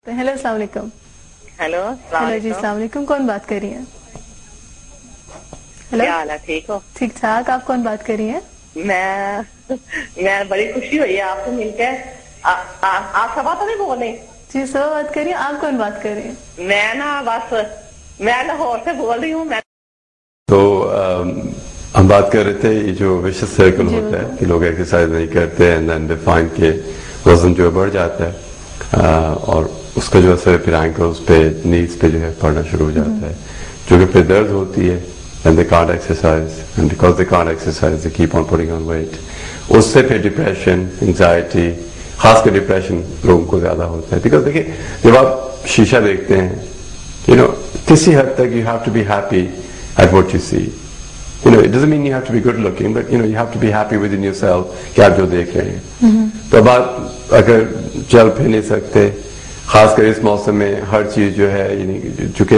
Hello अस्सलाम वालेकुम। Hello hello जी अस्सलाम वालेकुम। कौन बात कर रही हैं? हेलो, क्या हाल है? ठीक हो? ठीक ठाक। आप कौन बात कर रही हैं? मैं बड़ी खुशी हुई है आपसे मिलकर। आप सभा तो नहीं बोल रही? जी सब बात कर रही हैं। आप कौन बात कर रही हैं? मैं लाहौर से बोल रही हूँ। तो हम बात कर रहे थे ये जो विशेष सर्कल होता है कि लोग एक्सरसाइज नहीं करते एंड देन दे फाइंड के वजन जो है बढ़ जाता है और उसका जो असर फिर एंकल्स पे नीज पे जो है पड़ना शुरू हो जाता है, जो कि फिर दर्द होती है and they can't exercise and because they can't exercise they keep on putting on weight. उससे फिर डिप्रेशन, एंजाइटी, खासकर डिप्रेशन लोगों को ज्यादा होता है। बिकॉज देखिए जब आप शीशा देखते हैं you know किसी हद तक you have to be happy at what you see. You know, it doesn't mean you have to be good looking, but you know, you have to be happy within yourself कि आप जो देख रहे हैं। तो अब आप अगर चल फिर नहीं सकते, खासकर इस मौसम में हर चीज जो है यानी चूंकि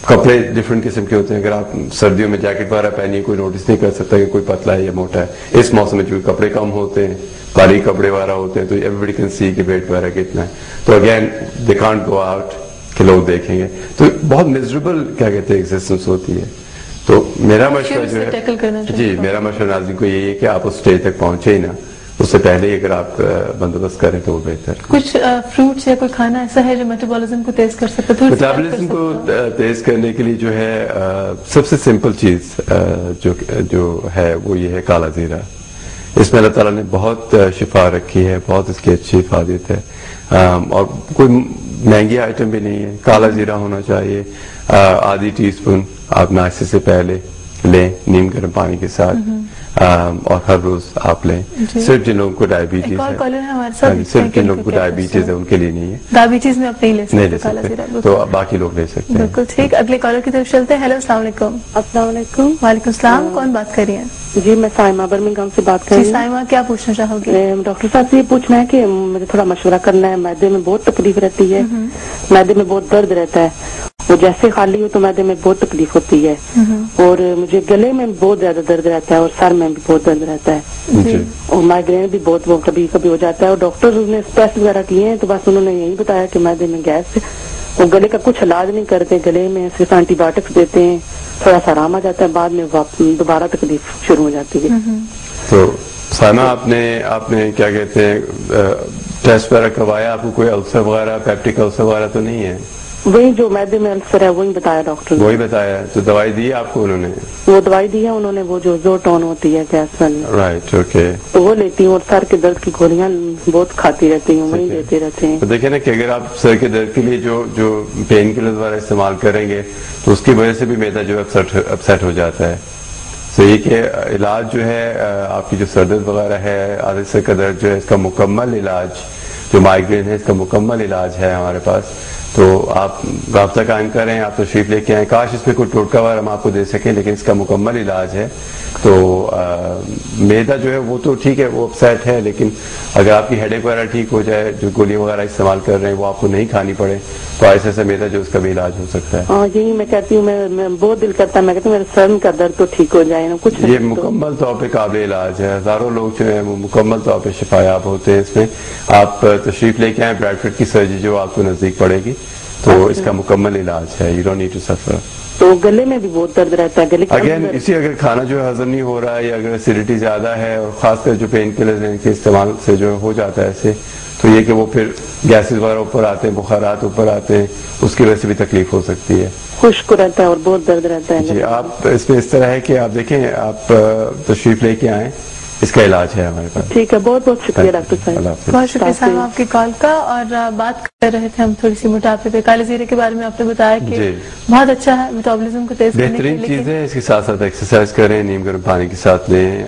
कपड़े डिफरेंट किस्म के होते हैं। अगर आप सर्दियों में जैकेट वगैरह पहनिए कोई नोटिस नहीं कर सकता कि कोई पतला है या मोटा है। इस मौसम में चूंकि कपड़े कम होते हैं, भारी कपड़े वगैरह होते हैं, तो एवरीबडी कैन सी कि वेट वगैरह कितना है। तो again they can't go out कि लोग देखेंगे, तो बहुत मिजरेबल क्या कहते हैं एग्जिस्टेंस होती है। तो मेरा मशवरा जो है जी मेरा मशवरा नाज़रीन को यही है कि आप उस स्टेज तक पहुंचे ही ना, उससे पहले ही अगर आप बंदोबस्त करें तो वो बेहतर। कुछ फ्रूट्स या कोई खाना ऐसा है जो मेटाबॉलिज्म को तेज कर सकता है? मेटाबॉलिज्म को तेज करने के लिए जो है सबसे सिंपल चीज जो है वो ये है काला जीरा। इसमें अल्लाह ताला ने बहुत शिफा रखी है, बहुत इसकी अच्छी हिफाजत है और कोई महंगी आइटम भी नहीं है। काला जीरा होना चाहिए, आधी टीस्पून आप नाश्ते से पहले लें नीम गर्म पानी के साथ और हर रोज आप लें। सिर्फ जिन लोगों को डायबिटीज है, सिर्फ जिन लोगों को डायबिटीज है उनके लिए नहीं है। डायबिटीज में आप नहीं ले सकते तो बाकी लोग ले सकते हैं। बिल्कुल ठीक। अगले कॉलर की तरफ चलते हैं। हेलो अस्सलाम वालेकुम। अस्सलाम वालेकुम। वालेकुम सलाम। कौन बात कर रही हैं? जी मैं साइमा बर्मिंघम से बात कर रही हूँ। साइमा क्या पूछना चाहोगे? डॉक्टर साहब से ये पूछना है कि मुझे थोड़ा मशवरा करना है। मैदे में बहुत तकलीफ रहती है, मैदे में बहुत दर्द रहता है, वो जैसे खाली हो तो मैदे में बहुत तकलीफ होती है और मुझे गले में बहुत ज्यादा दर्द रहता है और सर में भी बहुत दर्द रहता है और माइग्रेन भी बहुत कभी कभी हो जाता है। और डॉक्टर ने टेस्ट वगैरह किए हैं तो बस उन्होंने यही बताया कि मैदे में गैस है और गले का कुछ इलाज नहीं करते, गले में सिर्फ एंटीबायोटिक्स देते हैं, थोड़ा सा आराम आ जाता है, बाद में दोबारा तकलीफ शुरू हो जाती है। तो साइमा आपने क्या कहते हैं टेस्ट वगैरह करवाया? आपको कोई अल्सर वगैरह पेप्टिक अल्सर वगैरह तो नहीं है? वही जो मैदे में अल्सर है वही बताया डॉक्टर ने। वही बताया, तो दवाई दी आपको उन्होंने? वो दवाई दी है उन्होंने, वो जो जोटोन होती है गैस वाली। Right, okay. तो वो लेती हूँ और सर के दर्द की गोलियां बहुत खाती रहती हूँ, वही देते रहते हैं। तो देखिए ना कि अगर आप सर के दर्द के लिए जो पेन किलर वगैरह इस्तेमाल करेंगे तो उसकी वजह से भी मैदा जो है अपसेट हो जाता है। तो ये कि इलाज जो है आपकी जो सर दर्द वगैरह है, आधे सर का दर्द जो है, इसका मुकम्मल इलाज, जो माइग्रेन है इसका मुकम्मल इलाज है हमारे पास। तो आप राब्ता कायम करें, आप तशरीफ लेके आए। काश इसमें कोई टोटका वगैरह हम आपको दे सकें, लेकिन इसका मुकम्मल इलाज है। तो मैदा जो है वो तो ठीक है, वो अपसेट है, लेकिन अगर आपकी हेडेक वगैरह ठीक हो जाए, जो गोली वगैरह इस्तेमाल कर रहे हैं वो आपको नहीं खानी पड़े, तो ऐसे ऐसा मैदा जो उसका भी इलाज हो सकता है। हाँ यही मैं कहती हूँ, मैं बहुत दिल करता है, मैं कहती हूँ मेरे सर का दर्द तो ठीक हो जाए ना कुछ। ये मुकम्मल तौर पर काबिल इलाज है, हजारों लोग जो है वो मुकम्मल तौर पर शिफायाब होते हैं इसमें। आप तशरीफ लेके आए, ब्रैडफोर्ड की सर्जरी जो आपको नजदीक पड़ेगी, तो इसका मुकम्मल इलाज है। You don't need to suffer. तो गले में भी बहुत दर्द रहता है, गले अगेन इसी अगर खाना जो है हजम नहीं हो रहा है या अगर एसिडिटी ज्यादा है और खासकर जो पेन किलर हैं इनके इस्तेमाल से जो हो जाता है ऐसे, तो ये कि वो फिर गैसेस वगैरह ऊपर आते हैं, बुखारात ऊपर आते हैं, उसकी वजह से भी तकलीफ हो सकती है। खुश्क रहता है और बहुत दर्द रहता है। जी आप इसमें इस तरह है कि आप देखें, आप तशरीफ लेके आए, इसका इलाज है हमारे पास। ठीक है, बहुत बहुत शुक्रिया डॉक्टर साहब। बहुत शुक्रिया साहब आपकी कॉल का। और बात कर रहे थे हम थोड़ी सी मोटापे पे, काले जीरे के बारे में आपने बताया कि बहुत अच्छा है मेटाबॉलिज्म को तेज करने के लिए। बेहतरीन चीज है, इसके साथ साथ एक्सरसाइज करें, नीम गर्म पानी के साथ लें।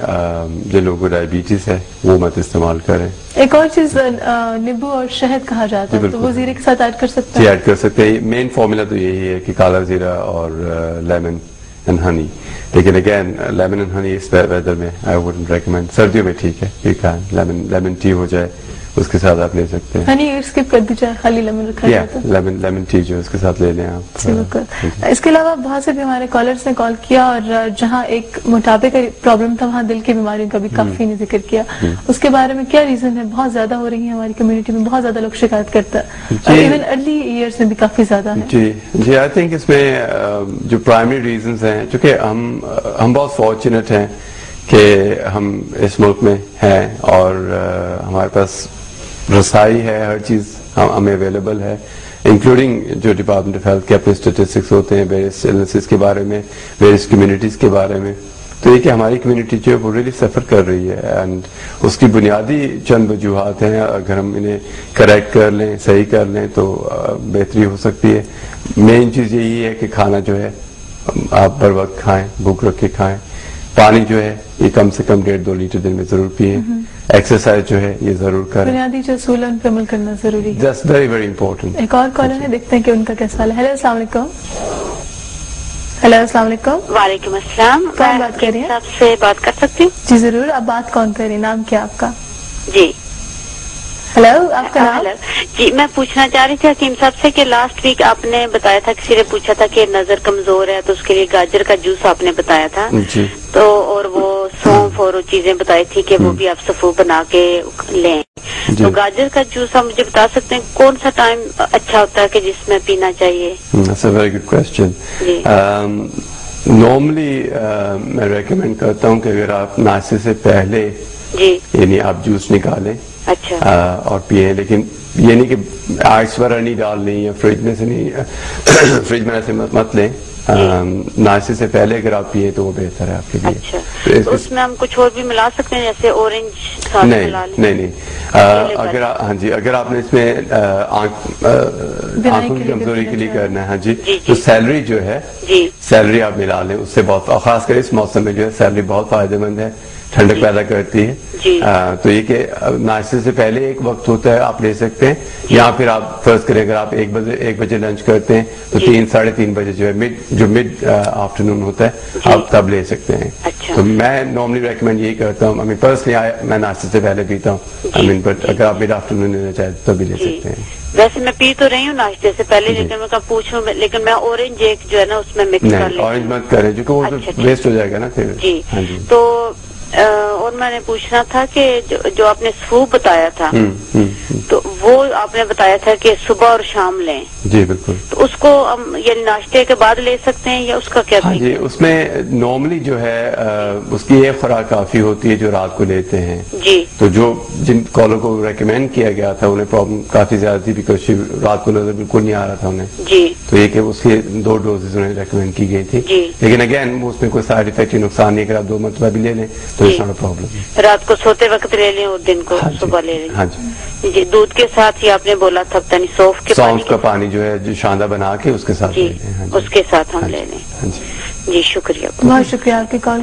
जिन लोगों को डायबिटीज है वो मत इस्तेमाल करें। एक और चीज नींबू और शहद कहा जाता है, तो वो जीरे के साथ ऐड कर सकते हैं? ऐड कर सकते हैं। मेन फॉर्मूला तो यही है कि काला जीरा और लेमन एंड हनी, लेकिन अगेन लेमन एंड हनी इस वेदर में आई वुडंट रेकमेंड। सर्दियों में ठीक है, लेमन टी हो जाए उसके साथ आप ले सकते हैं। हनी स्किप कर दीजिए, खाली लेमन रखा जाता है। लेमन टी जो उसके साथ ले लें आप। बिल्कुल। इसके अलावा बहुत से भी हमारे कॉलर्स ने कॉल किया और जहाँ एक मोटापे का प्रॉब्लम था वहाँ दिल की बीमारियों का भी काफी ने जिक्र किया, उसके बारे में क्या रीजन है? बहुत ज्यादा हो रही है हमारी कम्युनिटी में, बहुत ज्यादा लोग शिकायत करता है और इवन अर्ली ईयर्स में भी काफी ज्यादा है। जी आई थिंक इसमें जो प्राइमरी रीजंस हैं, चूंकि हम बहुत फॉर्चुनेट हैं कि हम इस मुल्क में हैं और हमारे पास रसाई है, हर चीज हमें अवेलेबल है, इंक्लूडिंग जो डिपार्टमेंट ऑफ हेल्थ के अपने स्टेटिस्टिक्स होते हैं वेरियस इलनेसेस के बारे में, वेरियस कम्युनिटीज के बारे में। तो ये कि हमारी कम्युनिटी जो है वो रियली सफर कर रही है एंड उसकी बुनियादी चंद वजूहात हैं, अगर हम इन्हें करेक्ट कर लें, सही कर लें तो बेहतरी हो सकती है। मेन चीज यही है कि खाना जो है आप बर वक्त खाएं, भूख रख के खाएं, पानी जो है ये कम से कम 1.5-2 लीटर दिन में जरूर पिए, एक्सरसाइज जो है ये जरूर करें, बुनियादी जो असूल है उन पर अमल करना जरूरी है। That's very very important. एक और कॉलर है, देखते हैं कि उनका कैसा हाल है। हेलो अस्सलाम वालेकुम। हेलो अस्सलाम वालेकुम। वालेकुम अस्सलाम। कौन बात कर रही है? आपसे बात कर सकती हूँ? जी जरूर। आप बात कौन कर रही है? नाम क्या आपका? जी हेलो, आपका नाम? हेलो जी, मैं पूछना चाह रही थी हकीम साहब से कि लास्ट वीक आपने बताया था, किसी ने पूछा था कि नजर कमजोर है तो उसके लिए गाजर का जूस आपने बताया था जी। तो और वो सौंफ और वो चीजें बताई थी कि वो भी आप सफू बना के लें। तो गाजर का जूस आप मुझे बता सकते हैं कौन सा टाइम अच्छा होता है कि जिसमें पीना चाहिए? That's a very good question. Normally मैं रेकमेंड करता हूँ कि अगर आप नाश्ते से पहले जी यानी आप जूस निकालें अच्छा और पिए, लेकिन ये नहीं कि आइस वगैरह नहीं डालनी या फ्रिज में से नहीं फ्रिज में ऐसे मत लें। नाश्ते से पहले अगर आप पिए तो वो बेहतर है आपके लिए। अच्छा, तो उसमें हम कुछ और भी मिला सकते हैं जैसे ऑरेंज साथ मिला लें? नहीं अगर हाँ जी, अगर आपने इसमें आंखों की कमजोरी के लिए करना है हाँ जी, तो सैलरी जो है सैलरी आप मिला लें, उससे बहुत, और खासकर इस मौसम में जो है सैलरी बहुत फायदेमंद है, ठंडक पैदा करती है। तो ये कि नाश्ते से पहले एक वक्त होता है आप ले सकते हैं, या फिर आप फर्ज करें अगर आप 1 बजे लंच करते हैं तो 3-3:30 बजे जो है मिड आफ्टरनून होता है आप तब ले सकते हैं। अच्छा। तो मैं नॉर्मली रेकमेंड यही करता हूँ, पर्सनली मैं नाश्ते से पहले पीता हूँ, बट अगर आप मिड आफ्टरनून लेना चाहें तो भी ले सकते हैं। वैसे मैं पी तो रही हूँ नाश्ते से पहले, लेकिन मैं पूछूं, लेकिन मैं ऑरेंज एक जो है ना उसमें मिक्स कर लेती हूँ। ऑरेंज मत करें क्योंकि वो वेस्ट हो जाएगा ना फिर। जी तो और मैंने पूछना था कि जो आपने सूप बताया था तो वो आपने बताया था कि सुबह और शाम लें। जी बिल्कुल। तो उसको हम ये नाश्ते के बाद ले सकते हैं या उसका क्या? हाँ जी, उसमें नॉर्मली जो है उसकी एक खुराक काफी होती है जो रात को लेते हैं जी। तो जो जिन कॉलर को रेकमेंड किया गया था उन्हें प्रॉब्लम काफी ज्यादा थी बिकॉज रात को नजर बिल्कुल नहीं आ रहा था उन्हें जी। तो ये कि उसकी 2 डोजेज उन्हें रेकमेंड की गई थी जी। लेकिन अगेन उसमें कोई साइड इफेक्ट नुकसान नहीं, अगर आप 2 मरतबा भी ले लें तो इट्स नॉट अ प्रॉब्लम। रात को सोते वक्त ले लें और दिन को सुबह ले लें? हाँ जी। जी, दूध के साथ ही आपने बोला था सौंफ का पानी जो है जो शांदा बना के उसके साथ ले लें। उसके साथ हम ले लें। हाँ जी। जी शुक्रिया, बहुत शुक्रिया आपकी कॉल